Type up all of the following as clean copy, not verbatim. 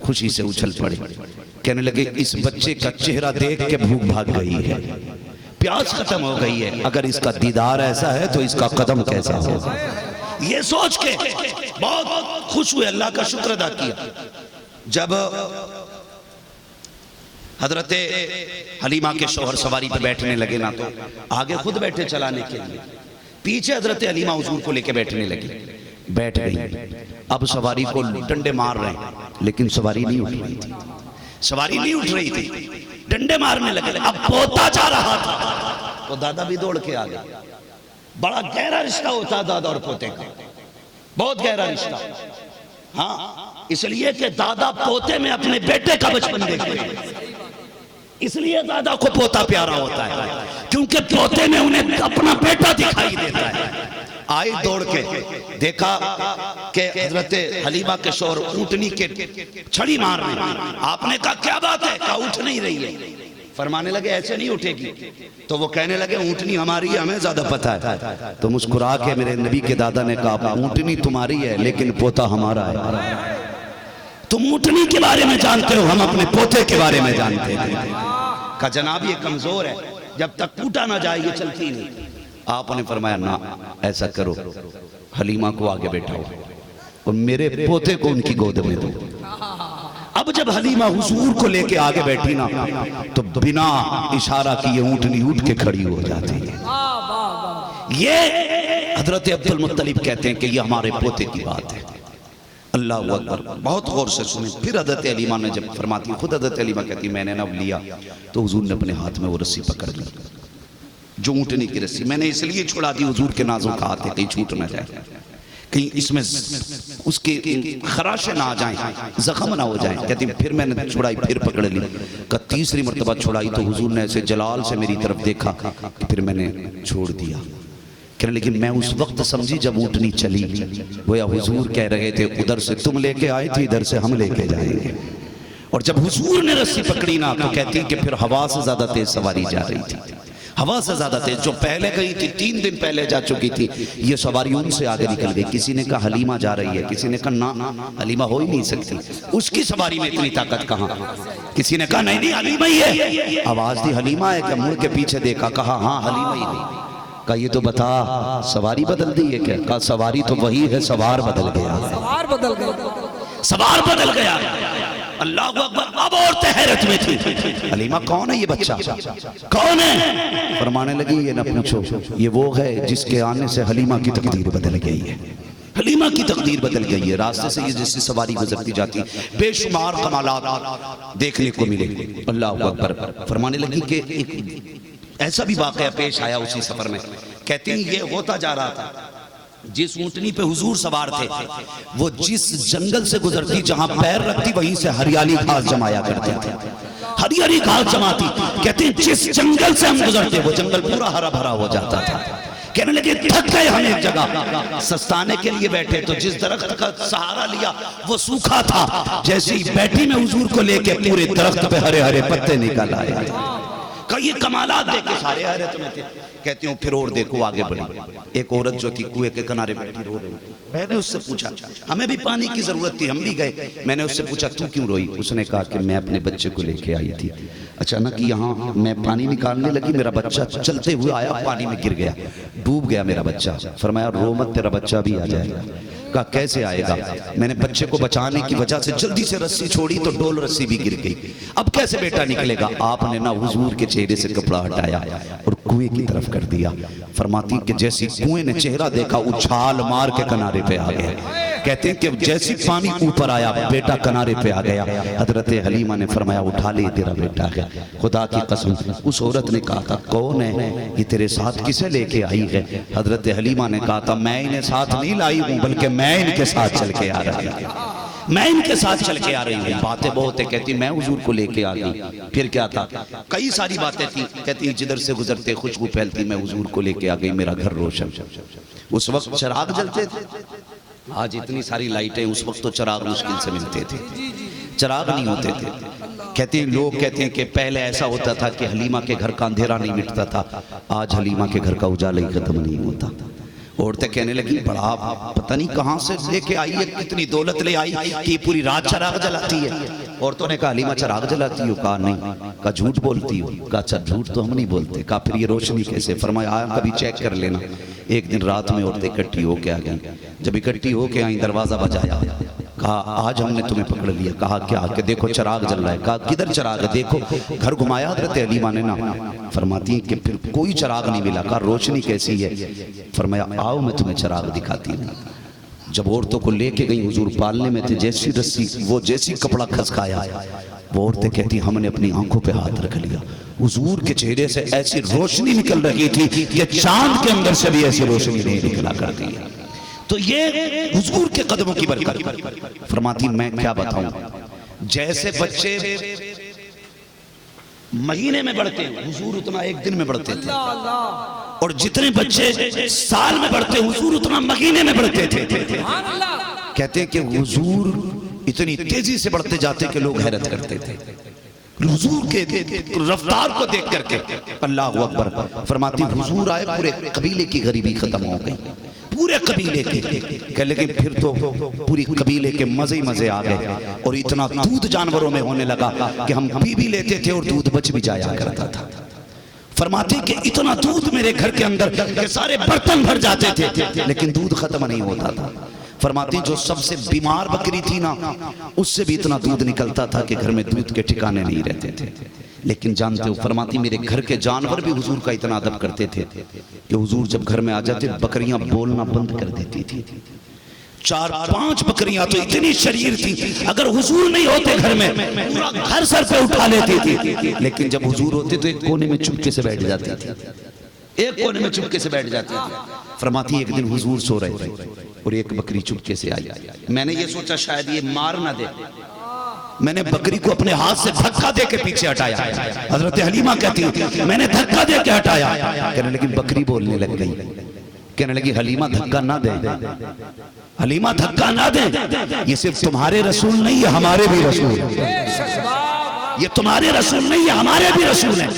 خوشی سے اچھل پڑے، کہنے لگے اس بچے کا چہرہ دیکھ کے بھوک بھاگ گئی ہے، پیاس ختم ہو گئی ہے، اگر اس کا دیدار ایسا ہے تو اس کا قدم کیسا ہوگا۔ یہ سوچ کے بہت خوش ہوئے، اللہ کا شکر ادا کیا۔ جب حضرت حلیمہ کے شوہر سواری پہ بیٹھنے لگے نا، تو آگے خود بیٹھے چلانے کے لیے، پیچھے حضرت حلیمہ حضور کو لے کے بیٹھنے لگے، بیٹھ گئی۔ اب سواری کو ڈنڈے مار رہے ہیں لیکن سواری نہیں اٹھ رہی تھی، سواری نہیں اٹھ رہی تھی، ڈنڈے مارنے لگے۔ اب پوتا جا رہا تھا تو دادا بھی دوڑ کے آ گیا۔ بڑا گہرا رشتہ ہوتا دادا اور پوتے کا، بہت گہرا رشتہ، ہاں، اس لیے کہ دادا پوتے میں اپنے بیٹے کا بچپن دیکھتے ہیں، اس لیے دادا کو پوتا پیارا ہوتا ہے، کیونکہ پوتے میں انہیں اپنا بیٹا دکھائی دیتا ہے۔ آئی دوڑ کے، دیکھا کہ حضرت حلیمہ کے شوہر اونٹنی کے چھڑی مار رہے ہیں۔ آپ نے کہا کیا بات ہے؟ کہا اٹھ نہیں رہی ہے۔ فرمانے لگے ایسے نہیں اٹھے گی، تو وہ کہنے لگے اونٹنی ہماری ہے، ہمیں زیادہ پتہ ہے۔ تو مسکرا کے میرے نبی کے دادا نے کہا اونٹنی تمہاری ہے لیکن پوتا ہمارا ہے۔ تم اونٹنی کے بارے میں جانتے ہو، ہم اپنے پوتے کے بارے میں جانتے ہیں۔ کہا جناب یہ کمزور ہے، جب تک ٹوٹا نہ جائے یہ چلتی نہیں۔ آپ نے فرمایا نہ ایسا کرو، حلیمہ کو آگے بیٹھاؤ اور میرے پوتے کو ان کی گود میں دو۔ اب جب حلیمہ حضور کو لے کے آگے بیٹھی نا، تو بنا اشارہ کیے اونٹنی اٹھ کے کھڑی ہو جاتی ہے۔ یہ حضرت عبد المطلب کہتے ہیں کہ یہ ہمارے پوتے کی بات ہے۔ اللہ اکبر، بہت غور سے سنیں۔ پھر حضرت حلیمہ نے جب فرماتی، خود حضرت حلیمہ کہتی میں نے نہ لیا تو حضور نے اپنے ہاتھ میں وہ رسی پکڑ لی، جو اونٹنی کی رسی، میں نے اس لیے چھوڑا دی حضور کے نازوں کا ہاتھ ہے کہیں چھوٹ نہ جائے، کہیں اس میں اس کے خراشیں نہ آ جائیں، زخم نہ ہو جائیں۔ کہتی پھر میں نے چھڑائی، پھر پکڑ لی، کہ تیسری مرتبہ چھڑائی تو حضور نے ایسے جلال سے میری طرف دیکھا، پھر میں نے چھوڑ دیا۔ کہنے لیکن میں اس وقت سمجھی جب اونٹنی چلی، گویا حضور کہہ رہے تھے ادھر سے تم لے کے آئے تھے، ادھر سے ہم لے کے جائیں گے۔ اور جب حضور نے رسی پکڑی نا، تو کہتی کہ پھر ہوا سے زیادہ تیز سواری جا رہی تھی، ہوا سے زیادہ تیز، جو پہلے گئی تھی 3 دن پہلے جا چکی تھی، یہ سواری ان سے آگے نکل گئی۔ کسی نے کہا حلیمہ جا رہی ہے، کسی نے کہا نہ حلیمہ ہو ہی نہیں سکتی، اس کی سواری میں اتنی طاقت کہاں، کسی نے کہا نہیں نہیں حلیمہ ہی ہے، آواز دی حلیمہ ہے، کہ مڑ کے پیچھے دیکھا، کہا ہاں حلیمہ ہی نہیں۔ کہا یہ تو بتا سواری بدل دی ہے کیا؟ کہا سواری تو وہی ہے، سوار بدل گیا، سوار بدل گیا، سوار بدل گیا۔ اللہ اکبر، اب عورتیں حیرت میں تھی، حلیمہ کون ہے یہ بچہ، کون ہے؟ فرمانے لگی یہ نہ پوچھو، یہ وہ ہے جس کے آنے سے حلیمہ کی تقدیر بدل گئی ہے، حلیمہ کی تقدیر بدل گئی ہے۔ راستے سے یہ جیسی سواری گزرتی جاتی، بے شمار کمالات دیکھنے کو ملے۔ اللہ اکبر، فرمانے لگی کہ ایک ایسا بھی واقعہ پیش آیا اسی سفر میں، کہتے ہیں یہ ہوتا جا رہا تھا، جس اونٹنی پہ حضور سوار تھے وہ جس جنگل سے گزرتی جہاں پیر رکھتی وہیں سے ہریالی گھاس جمایا کرتے تھے، ہریالی گھاس جماتی۔ کہتے ہیں جس جنگل سے ہم گزرتے وہ جنگل پورا ہرا بھرا ہو جاتا تھا۔ کہنے لگے تھک گئے ہم ایک جگہ سستانے کے لیے بیٹھے، تو جس درخت کا سہارا لیا وہ سوکھا تھا، جیسے ہی بیٹھی میں حضور کو لے کے پورے درخت پہ ہرے ہرے پتے نکل آئے۔ کہ یہ کمالات دیکھے سارے حیرت میں تھے۔ کہتی ہوں پھر اور دیکھو آگے بڑھی، ایک عورت جو تھی کنویں کے کنارے بیٹھی رو رہی تھی، میں نے اس سے پوچھا، ہمیں بھی پانی کی ضرورت تھی، ہم بھی گئے، میں نے اس سے پوچھا تو کیوں روئی؟ اس نے کہا کہ میں اپنے بچے کو لے کے آئی تھی، اچانک یہاں میں پانی نکالنے لگی، میرا بچہ چلتے ہوئے آیا، پانی میں گر گیا، ڈوب گیا میرا بچہ۔ فرمایا رو مت، تیرا بچہ بھی آ جائے گا۔ کہا کیسے آئے گا؟ میں نے بچے کو بچانے کی وجہ سے جلدی سے رسی چھوڑی تو ڈول رسی بھی گر گئی، اب کیسے بیٹا نکلے گا؟ آپ نے نہ حضور کے چہرے سے کپڑا ہٹایا اور کنویں کی طرف کر دیا۔ فرماتی کہ جیسی کنویں نے چہرہ دیکھا اچھال مار کے کنارے پہ آ گیا۔ کہتے ہیں کہ جیسی پانی اوپر آیا بیٹا کنارے پہ آ گیا۔ حضرت حلیمہ نے فرمایا اٹھا لے تیرا بیٹا ہے۔ خدا کی قسم اس عورت نے کہا تھا کون ہے یہ تیرے ساتھ کسے لے کے آئی ہے؟ حضرت حلیمہ نے کہا تھا میں انہیں ساتھ نہیں لائی ہوں بلکہ میں ان کے ساتھ چل کے آ رہی ہوں، میں ان کے ساتھ چل کے آ رہی ہوں۔ باتیں بہت ہے، کہتی میں حضور کو لے کے آ گئی۔ پھر کیا تھا؟ کئی ساری باتیں تھی، کہتی جدھر سے گزرتے خوشبو پھیلتی، میں حضور کو لے کے آ گئی، میرا گھر روشن۔ اس وقت چراغ جلتے تھے، آج اتنی ساری لائٹیں، اس وقت تو چراغ مشکل سے ملتے تھے، چراغ نہیں ہوتے تھے۔ کہتے ہیں لوگ کہتے ہیں کہ پہلے ایسا ہوتا تھا کہ حلیمہ کے گھر کا اندھیرا نہیں مٹتا تھا، آج حلیمہ کے گھر کا اجالا ہی ختم نہیں ہوتا۔ عورتیں کہنے لگی بڑا پتہ نہیں کہاں سے لے کے آئی ہے، کتنی دولت لے آئی کہ یہ پوری رات چراغ جلاتی ہے۔ عورتوں نے کہا حلیمہ چراغ جلاتی ہو؟ کہا نہیں۔ کہا جھوٹ بولتی ہو؟ کہا اچھا جھوٹ تو ہم نہیں بولتے۔ کہا پھر یہ روشنی کیسے؟ فرمایا آیا کبھی چیک کر لینا۔ ایک دن رات میں عورتیں اکٹھی ہو کے آ گئیں، جب اکٹھی ہو کے آئیں دروازہ بجایا، کہا آج ہم نے تمہیں پکڑ لیا۔ کہا کیا؟ کہ دیکھو چراغ جل رہا ہے۔ کہا کدھر چراغ ہے؟ دیکھو۔ گھر گھمایا حضرت حلیمہ نے نا۔ فرماتی ہیں کہ پھر کوئی چراغ نہیں ملا۔ کہا روشنی کیسی ہے؟ فرمایا آؤ میں تمہیں چراغ دکھاتی ہوں۔ جب عورتوں کو لے کے گئی، حضور پالنے میں تھے، جیسی رسی وہ جیسی کپڑا کھسکایا، وہ عورتیں کہتی ہم نے اپنی آنکھوں پہ ہاتھ رکھ لیا، حضور کے چہرے سے ایسی روشنی نکل رہی تھی کہ چاند کے اندر سے بھی ایسی روشنی نہیں نکلا کرتی ہے۔ تو یہ حضور کے قدموں کی برکت۔ فرماتی میں کیا بتاؤں، جیسے بچے مہینے میں بڑھتے ہیں حضور اتنا ایک دن میں بڑھتے تھے، اور جتنے بچے سال میں بڑھتے حضور اتنا مہینے میں بڑھتے تھے۔ کہتے ہیں کہ حضور اتنی تیزی سے بڑھتے جاتے کہ لوگ حیرت کرتے تھے حضور کے رفتار کو دیکھ کر کے۔ اللہ اکبر۔ فرماتی حضور آئے پورے قبیلے کی غریبی ختم ہو گئی، پورے قبیلے کے، لیکن پھر تو پوری قبیلے کے مزے ہی مزے آ گئے، اور اتنا دودھ جانوروں میں ہونے لگا کہ ہم پی بھی لیتے تھے اور دودھ بچ بھی جایا کرتا تھا۔ فرماتی کہ اتنا دودھ میرے گھر کے اندر کہ سارے برتن بھر جاتے تھے لیکن دودھ ختم نہیں ہوتا تھا۔ فرماتی جو سب سے بیمار بکری تھی نا، اس سے بھی اتنا دودھ نکلتا تھا کہ گھر میں دودھ کے ٹھکانے نہیں رہتے تھے۔ لیکن جانتے ہو فرماتی میرے گھر کے جانور بھی حضور کا اتنا ادب کرتے تھے کہ حضور جب گھر میں آ جاتے بکریاں بولنا بند کر دیتی تھی۔ 4-5 بکریاں تو اتنی شریر تھی، اگر حضور نہیں ہوتے گھر میں پورا گھر سر پہ اٹھا لیتی تھی، لیکن جب حضور ہوتے تو ایک کونے میں چپکے سے بیٹھ جاتی تھی، ایک کونے میں چپکے سے بیٹھ جاتی تھی۔ فرماتی ایک دن حضور سو رہے تھے اور ایک بکری چپکے سے آئی، میں نے یہ سوچا شاید یہ مار نہ دے، میں نے بکری کو اپنے ہاتھ سے دھکا دے کے پیچھے ہٹایا۔ حضرت حلیمہ کہتی میں نے دھکا دے کے ہٹایا، کہنے لگی بکری بولنے لگ گئی، کہنے لگی حلیمہ دھکا نہ دے، حلیمہ دھکا نہ دے، یہ صرف تمہارے رسول نہیں ہے ہمارے بھی رسول ہیں، یہ تمہارے رسول نہیں ہے ہمارے بھی رسول ہیں،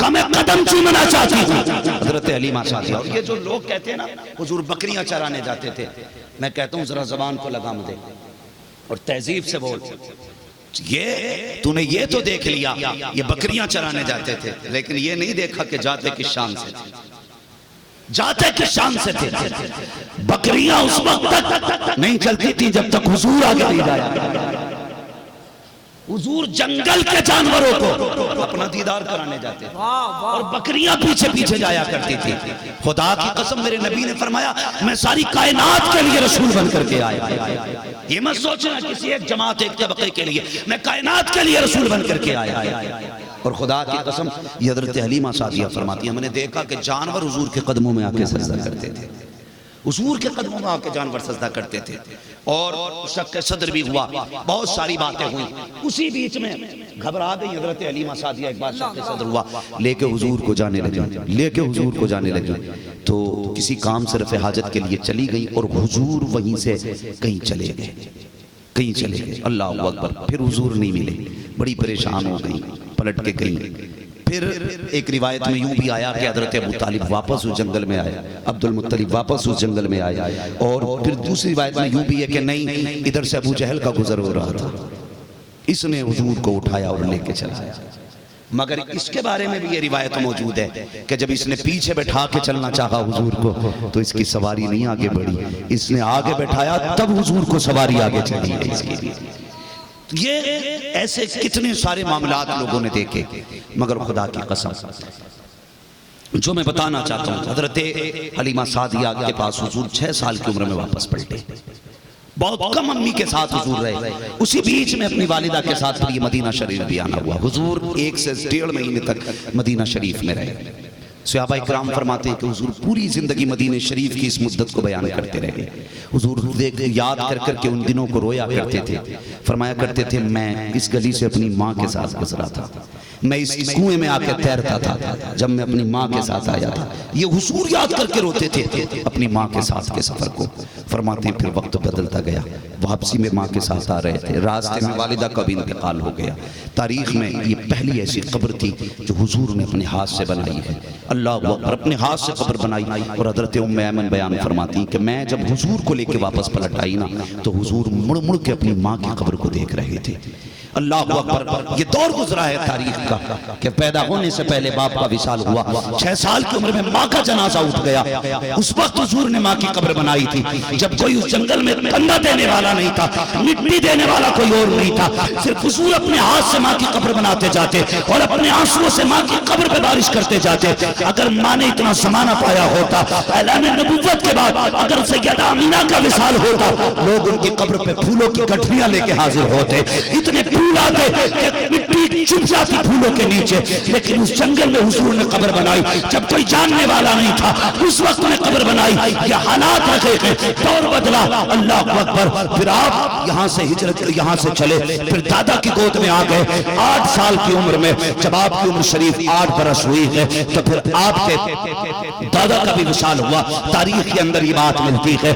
کہ میں قدم چومنا چاہتی ہوں۔ حضرت حلیمہ ساتھی، اور یہ جو لوگ کہتے ہیں نا حضور بکریاں چرانے جاتے تھے، میں کہتا ہوں ذرا زبان کو لگام دے اور تہذیب سے بول، یہ تو نے یہ تو دیکھ لیا یہ بکریاں چرانے جاتے تھے، لیکن یہ نہیں دیکھا کہ جاتے کس شان سے تھے، جاتے کس شان سے تھے۔ بکریاں اس وقت تک نہیں چلتی تھی جب تک حضور آگے نہیں جایا، حضور جنگل کے جانوروں کو اپنا دیدار کرانے جاتے تھے اور بکریاں پیچھے پیچھے جایا کرتی تھی۔ خدا کی قسم میرے نبی نے فرمایا میں ساری کائنات کے لیے رسول بن کر کے آیا، یہ مت سوچنا کسی ایک جماعت ایک طبقے کے لیے، میں کائنات کے لیے رسول بن کر کے آیا۔ اور خدا کی قسم یہ حضرت حلیمہ سعدیہ فرماتی ہم نے دیکھا کہ جانور حضور کے قدموں میں آ کے سجدہ کرتے تھے، حضور کے قدموں میں آ کے جانور سجدہ کرتے تھے، اور شق صدر بھی ہوا، بہت ساری باتیں ہوئی۔ اسی بیچ میں گھبرا گئی حضرت حلیمہ سعدیہ، ایک بار شق صدر ہوا، لے کے حضور کو جانے لگی، تو کسی کام صرف حاجت کے لیے چلی گئی اور حضور وہیں سے کہیں چلے گئے، اللہ اکبر۔ پھر حضور نہیں ملے، بڑی پریشان ہو گئی، پلٹ کے گئی۔ پھر ایک روایت میں یوں بھی آیا کہ حضرت ابو طالب واپس اس جنگل میں آئے، عبد المطلب واپس اس جنگل میں آئے، اور پھر دوسری روایت میں یوں بھی ہے کہ نہیں ادھر سے ابو جہل کا گزر ہو رہا تھا، اس نے حضور کو اٹھایا اور لے کے چلا۔ مگر اس کے بارے میں بھی یہ روایت موجود ہے کہ جب اس نے پیچھے بیٹھا کے چلنا چاہا حضور کو تو اس کی سواری نہیں آگے بڑھی، اس نے آگے بیٹھایا تب حضور کو سواری آگے چلی ہے اس کے لیے۔ یہ ایسے کتنے سارے معاملات لوگوں نے دیکھے، مگر خدا کی قسم جو میں بتانا چاہتا ہوں، حضرت حلیمہ سعدیہ کے پاس حضور 6 سال کی عمر میں واپس پلٹے، بہت کم امی کے ساتھ حضور رہے، اسی بیچ میں اپنی والدہ کے ساتھ پھر یہ مدینہ شریف بھی آنا ہوا۔ حضور 1 سے 1.5 مہینے تک مدینہ شریف میں رہے۔ صحابہ اکرام فرماتے ہیں کہ حضور پوری زندگی مدینہ شریف کی اس مدت کو بیان کرتے رہے، حضور یاد کر کر کے ان دنوں کو رویا کرتے تھے، فرمایا کرتے تھے میں اس گلی سے اپنی ماں کے ساتھ گزرا تھا، میں اس کنویں میں آ کے تیرتا تھا جب میں اپنی ماں کے ساتھ آیا تھا، یہ حضور یاد کر کے روتے تھے اپنی ماں کے ساتھ کے سفر کو۔ فرماتے ہیں پھر وقت بدلتا گیا، واپسی میں ماں کے ساتھ آ رہے تھے، راستے میں والدہ کا بھی انتقال ہو گیا۔ تاریخ میں یہ پہلی ایسی قبر تھی جو حضور نے اپنے ہاتھ سے بنائی ہے۔ اللہ اکبر، اپنے ہاتھ سے قبر بنائی. اور حضرت ام ایمن بیان فرماتی ہیں کہ میں جب حضور کو لے کے واپس پلٹ آئی نا تو حضور مڑ مڑ کے اپنی ماں کی قبر کو دیکھ رہے تھے. اللہ اکبر. یہ دور گزرا ہے تاریخ کا کہ پیدا ہونے سے پہلے باپ کا وصال ہوا، 6 سال کی عمر میں ماں کا جنازہ اٹھ گیا. اس وقت حضور نے ماں کی قبر بنائی تھی جب کوئی اس جنگل میں کندھا دینے والا نہیں تھا، مٹی دینے والا کوئی اور نہیں تھا. صرف حضور اپنے ہاتھ سے ماں کی قبر بناتے جاتے اور اپنے آنسوؤں سے ماں کی قبر پہ بارش کرتے جاتے. اگر ماں نے اتنا زمانہ پایا ہوتا، اعلان نبوت کے بعد اگر سیدہ آمینہ کا وصال ہوتا، لوگ ان کی قبر پہ پھولوں کی گٹھیاں لے کے حاضر ہوتے. اتنے پھول آتے کہ مٹی چھپ جاتی پھولوں کے نیچے. لیکن اس جنگل میں حضور نے قبر بنائی جب کوئی جاننے والا نہیں تھا، اس وقت نے قبر بنائی. یہ حالات رکھے، دور بدلا. اللہ اکبر. پھر آپ یہاں سے ہجرت یہاں سے چلے، پھر دادا کی گود میں آ گئے 8 سال کی عمر میں. جب آپ کی عمر شریف 8 برس ہوئی ہے تو پھر آپ کے دادا کا بھی وصال ہوا. تاریخ کے اندر یہ بات ملتی ہے